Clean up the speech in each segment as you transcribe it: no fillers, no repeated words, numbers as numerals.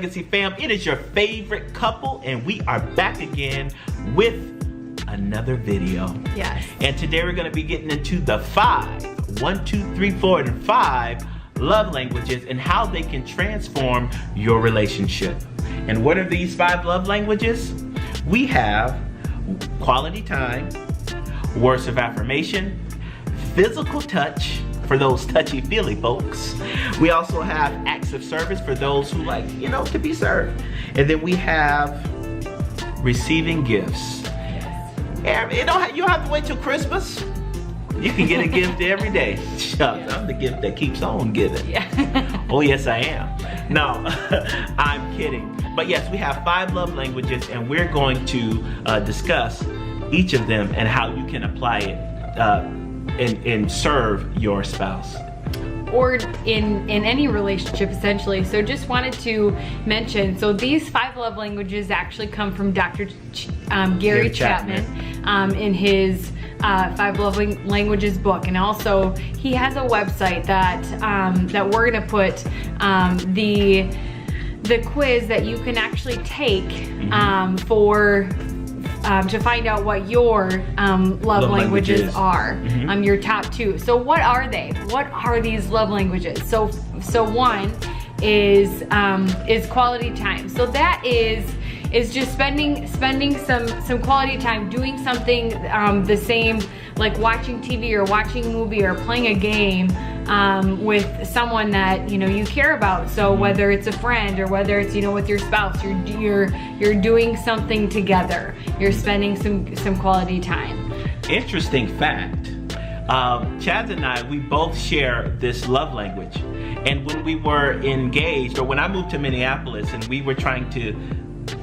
Legacy fam. It is your favorite couple, and we are back again with another video. Yes. And today we're going to be getting into the 5, 1, 2, 3, 4, and 5 love languages and how they can transform your relationship. And what are these 5 love languages? We have quality time, words of affirmation, physical touch for those touchy-feely folks. We also have acts of service for those who like, to be served. And then we have receiving gifts. Yes. You don't have to wait till Christmas. You can get a gift every day. Shucks, I'm the gift that keeps on giving. Yeah. Oh, yes, I am. No, I'm kidding. But yes, we have 5 love languages, and we're going to discuss each of them and how you can apply it and serve your spouse. Or in any relationship, essentially. So just wanted to mention, so these 5 love languages actually come from Dr. Gary Chapman in his 5 love languages book. And also he has a website that we're gonna put the quiz that you can actually take to find out what your love languages are, your top 2. So what are they? What are these love languages? So one is quality time. So that is just spending some quality time doing something the same, like watching TV or watching a movie or playing a game with someone that you care about. So whether it's a friend or whether it's with your spouse, you're doing something together. You're spending some quality time. Interesting fact. Chaz and I, we both share this love language. And when we were engaged, or when I moved to Minneapolis and we were trying to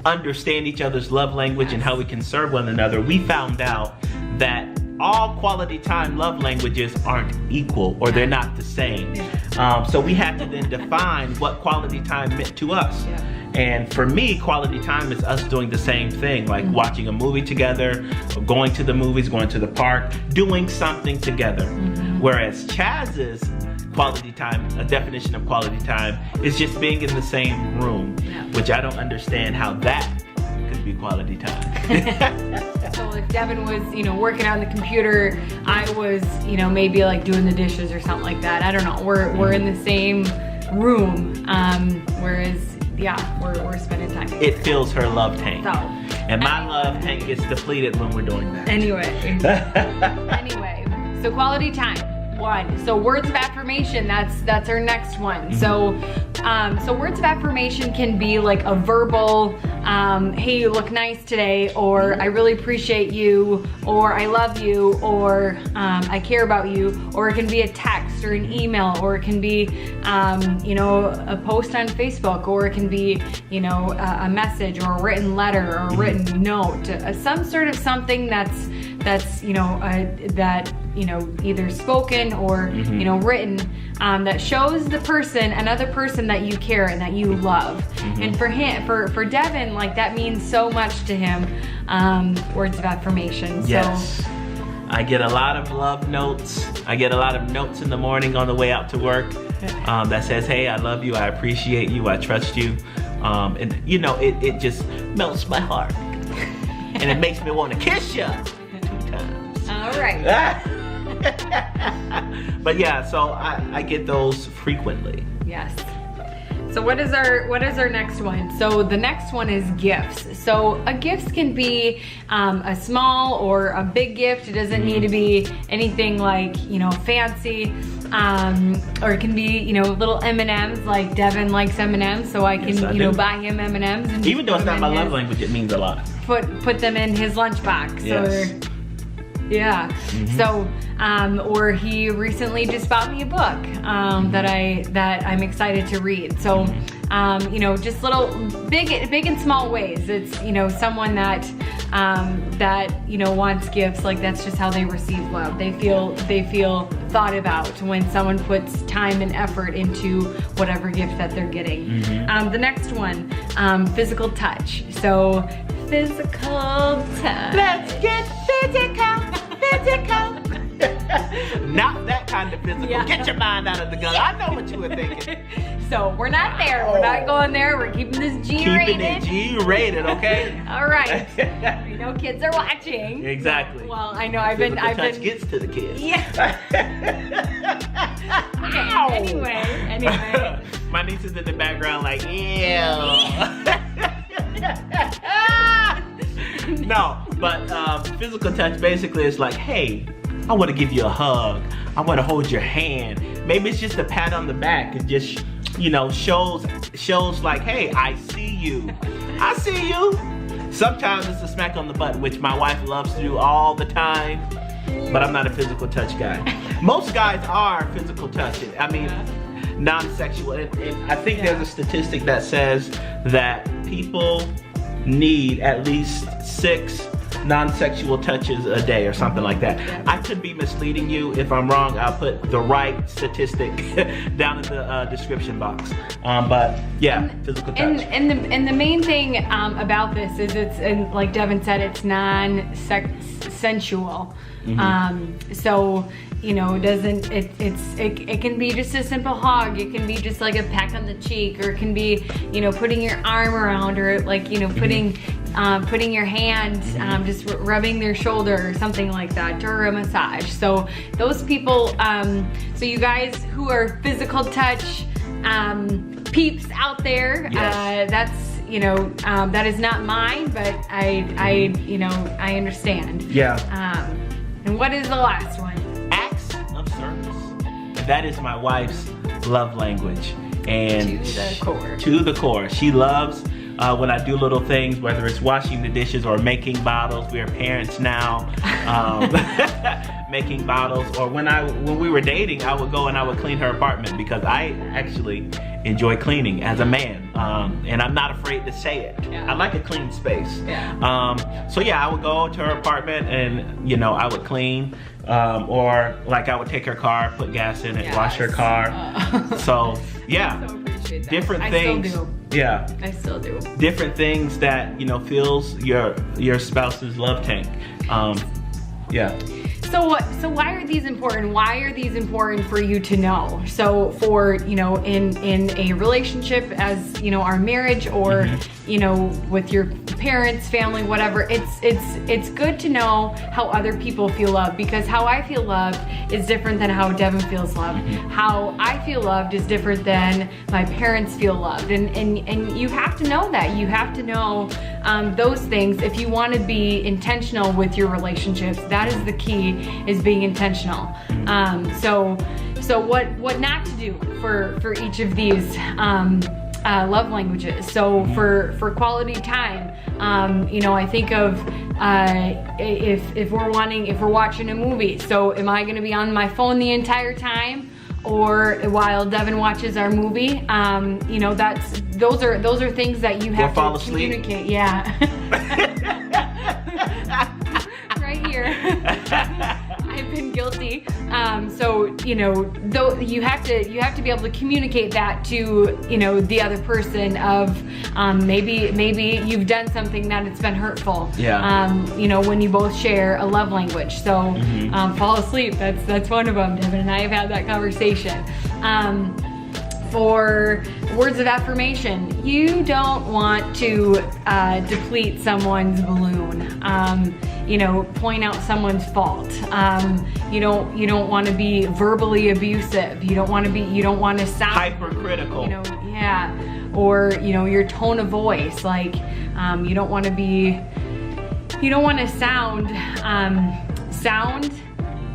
understand each other's love language and how we can serve one another, we found out that all quality time love languages aren't equal, or they're not the same. So we had to then define what quality time meant to us. Yeah. And for me, quality time is us doing the same thing, like watching a movie together, or going to the movies, going to the park, doing something together. Whereas Chaz's quality time, a definition of quality time, is just being in the same room, which I don't understand how that could be quality time. So if Devan was, working on the computer, I was, maybe like doing the dishes or something like that. I don't know. We're in the same room, whereas we're spending time together. It fills her love tank. So, and my love tank gets depleted when we're doing that. Anyway, so quality time. 1. So words of affirmation, that's our next one. So words of affirmation can be like a verbal, hey, you look nice today, or I really appreciate you, or I love you, or I care about you, or it can be a text or an email, or it can be a post on Facebook, or it can be a message or a written letter or a written note, some sort of something that's either spoken or written, that shows the person, another person, that you care and that you love. And for Devan, like, that means so much to him. Words of affirmation. Yes. So, I get a lot of love notes. I get a lot of notes in the morning on the way out to work that says, hey, I love you, I appreciate you, I trust you. And it just melts my heart. And it makes me want to kiss you 2 times. All right. But yeah, so I get those frequently. Yes. So what is our next one? So the next one is gifts. So a gift can be a small or a big gift. It doesn't need to be anything like fancy, or it can be little M&Ms. Like Devan likes M&Ms, so I can buy him M&Ms. And even though it's not my love language, it means a lot. Put them in his lunchbox. Yes. So or he recently just bought me a book that I'm excited to read. So just little big and small ways. It's someone that wants gifts. Like, that's just how they receive love. They feel thought about when someone puts time and effort into whatever gift that they're getting. The next one, physical touch. So physical touch. Let's get physical. Not that kind of physical. Yeah. Get your mind out of the gun. I know what you were thinking. So we're not there. We're not going there. We're keeping this G-rated. Keeping it G-rated, okay? All right. We know kids are watching. Exactly. Well, I know I've been touch gets to the kids. Yeah. Okay. Anyway. My niece is in the background like, ew. No, but physical touch basically is like, hey, I want to give you a hug. I want to hold your hand. Maybe it's just a pat on the back. It just, you know, shows like, hey, I see you. I see you. Sometimes it's a smack on the butt, which my wife loves to do all the time, but I'm not a physical touch guy. Most guys are physical touching. I mean, non-sexual. And I think there's a statistic that says that people need at least 6 non-sexual touches a day or something like that. I could be misleading you. If I'm wrong, I'll put the right statistic down in the description box. But yeah, physical touch. And the main thing about this is and like Devan said, it's non-sensual. So, you know, it can be just a simple hug. It can be just like a peck on the cheek, or it can be, you know, putting your arm around, or like, you know, putting your hand, just rubbing their shoulder or something like that, or a massage. So those people, so you guys who are physical touch peeps out there, yes. That's, you know, that is not mine, but I you know, I understand. Yeah. And what is the last one? Acts of service. And that is my wife's love language. And to the core. To the core. She loves when I do little things, whether it's washing the dishes or making bottles. We are parents now. Making bottles. Or when we were dating, I would go and I would clean her apartment, because I actually enjoy cleaning as a man. And I'm not afraid to say it. Yeah. I like a clean space. Yeah. So yeah, I would go to her apartment and, you know, I would clean. Or like I would take her car, put gas in it, wash her car. So yeah, I so appreciate that. different things. Still do. Yeah, I still do. Different things that, you know, fills your spouse's love tank. Yeah. So why are these important? Why are these important for you to know? So for, you know, in a relationship, as, you know, our marriage, or, you know, with your parents, family, whatever, it's good to know how other people feel loved, because how I feel loved is different than how Devan feels loved. How I feel loved is different than my parents feel loved. And you have to know that. You have to know those things if you want to be intentional with your relationships. That is the key, is being intentional. So what not to do for each of these love languages. So for quality time, you know, I think of if we're watching a movie. So am I going to be on my phone the entire time, or while Devan watches our movie? You know, those are things that you have to communicate. Yeah. Right here. I've been guilty. So, you know, though you have to be able to communicate that to, you know, the other person of maybe you've done something that it's been hurtful. Yeah. You know, when you both share a love language. So fall asleep, that's one of them. Devan and I have had that conversation. For words of affirmation, you don't want to deplete someone's balloon. You know, point out someone's fault. You don't want to be verbally abusive. You don't want to sound hypercritical. You know, yeah. Or, you know, your tone of voice, like you don't want to sound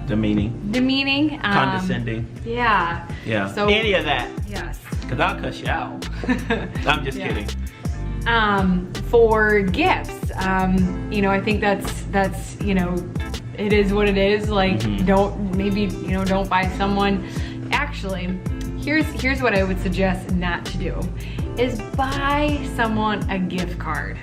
demeaning, condescending. Yeah. Yeah. So any of that. Yes. Cause I'll cuss you out. I'm just kidding. For gifts, you know, I think that's you know, it is what it is. Like, don't buy someone. Actually, here's what I would suggest not to do, is buy someone a gift card.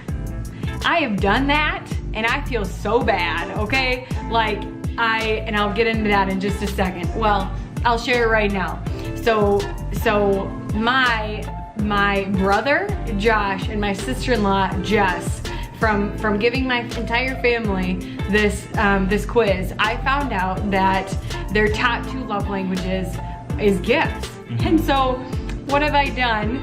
I have done that and I feel so bad, okay? Like, I'll get into that in just a second. Well, I'll share it right now. So my brother, Josh, and my sister-in-law, Jess, from giving my entire family this quiz, I found out that their top 2 love languages is gifts. And so what have I done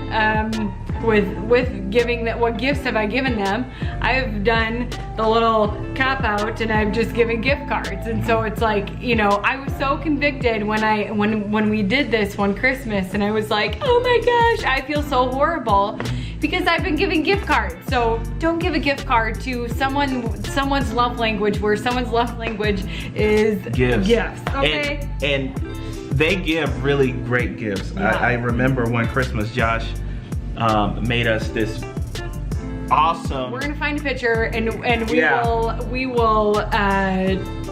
with giving that? What gifts have I given them? I've done the little cop out and I've just given gift cards. And so it's like, you know, I was so convicted when we did this one Christmas, and I was like, oh my gosh, I feel so horrible because I've been giving gift cards. So don't give a gift card to someone's love language where someone's love language is gifts. Okay. And they give really great gifts. Yeah. I remember one Christmas, Josh made us this awesome. We're gonna find a picture and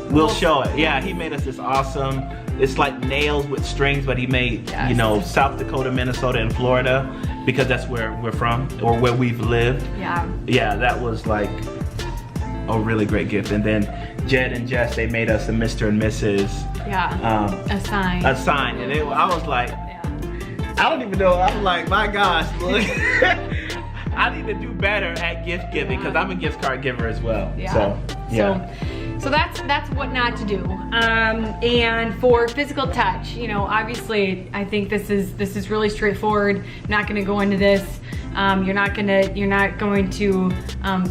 we'll show it. Yeah, he made us this awesome. It's like nails with strings, but he made, you know, South Dakota, Minnesota, and Florida, because that's where we're from, or where we've lived. Yeah, that was like a really great gift. And then Jed and Jess, they made us a Mr. and Mrs. A sign. A sign, and I was like, I don't even know. I'm like, my gosh, look. I need to do better at gift giving because I'm a gift card giver as well. So that's what not to do. And for physical touch, you know, obviously, I think this is really straightforward. I'm not going to go into this. You're not going to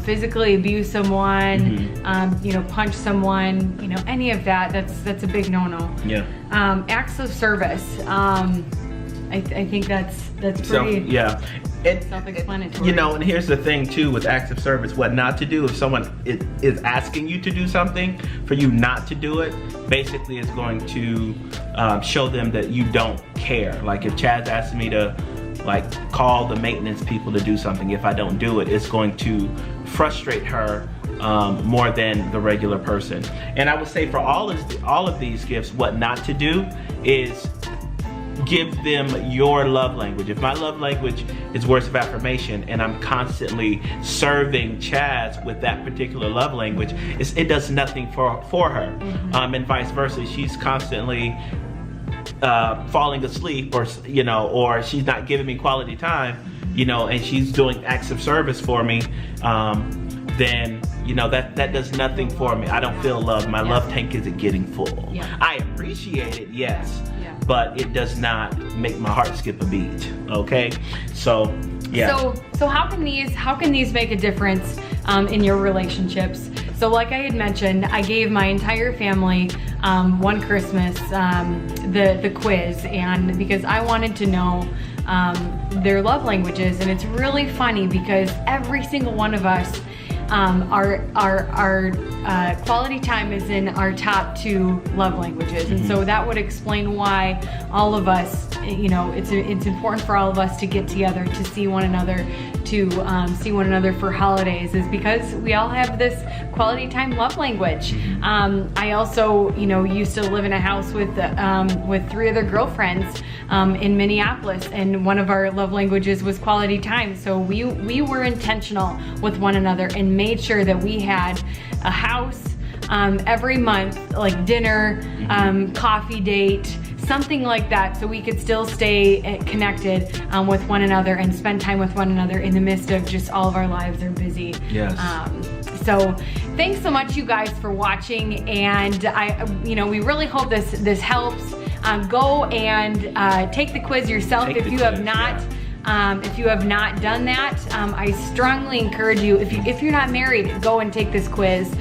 physically abuse someone. You know, punch someone. You know, any of that. That's a big no-no. Yeah. Acts of service. I think that's pretty self-explanatory. You know, and here's the thing too with acts of service, what not to do. If someone is asking you to do something, for you not to do it, basically is going to show them that you don't care. Like if Chaz asks me to like call the maintenance people to do something, if I don't do it, it's going to frustrate her more than the regular person. And I would say for all of these gifts, what not to do is give them your love language. If my love language is words of affirmation and I'm constantly serving Chaz with that particular love language, it does nothing for her. And vice versa. She's constantly falling asleep, or you know, or she's not giving me quality time, you know, and she's doing acts of service for me, then you know that does nothing for me. I don't feel loved. My love tank isn't getting full. I appreciate it, yes, but it does not make my heart skip a beat. Okay, so yeah. So how can these make a difference in your relationships? So like I had mentioned, I gave my entire family one Christmas the quiz, and because I wanted to know their love languages. And it's really funny because every single one of us, our quality time is in our top 2 love languages. And so that would explain why all of us, you know, it's important for all of us to get together, to see one another, for holidays, is because we all have this quality time love language. I also, you know, used to live in a house with 3 other girlfriends in Minneapolis, and one of our love languages was quality time. So we were intentional with one another and made sure that we had a house every month, like dinner, coffee date, something like that, so we could still stay connected with one another and spend time with one another in the midst of just all of our lives are busy. Yes. So thanks so much, you guys, for watching, and we really hope this helps. Go and take the quiz yourself if you have not. If you have not done that, I strongly encourage you, if you're not married, go and take this quiz.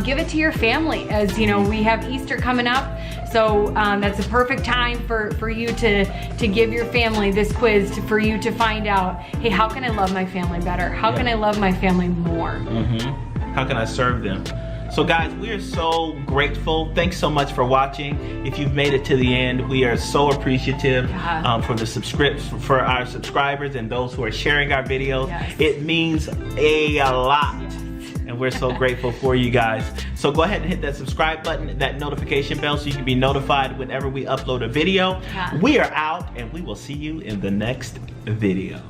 Give it to your family, as you know, we have Easter coming up. So that's a perfect time for you to give your family this quiz, for you to find out, hey, how can I love my family better? How can I love my family more? How can I serve them? So guys, we are so grateful. Thanks so much for watching. If you've made it to the end, we are so appreciative for our subscribers and those who are sharing our videos. It means a lot. And we're so grateful for you guys. So go ahead and hit that subscribe button, that notification bell, so you can be notified whenever we upload a video. We are out, and we will see you in the next video.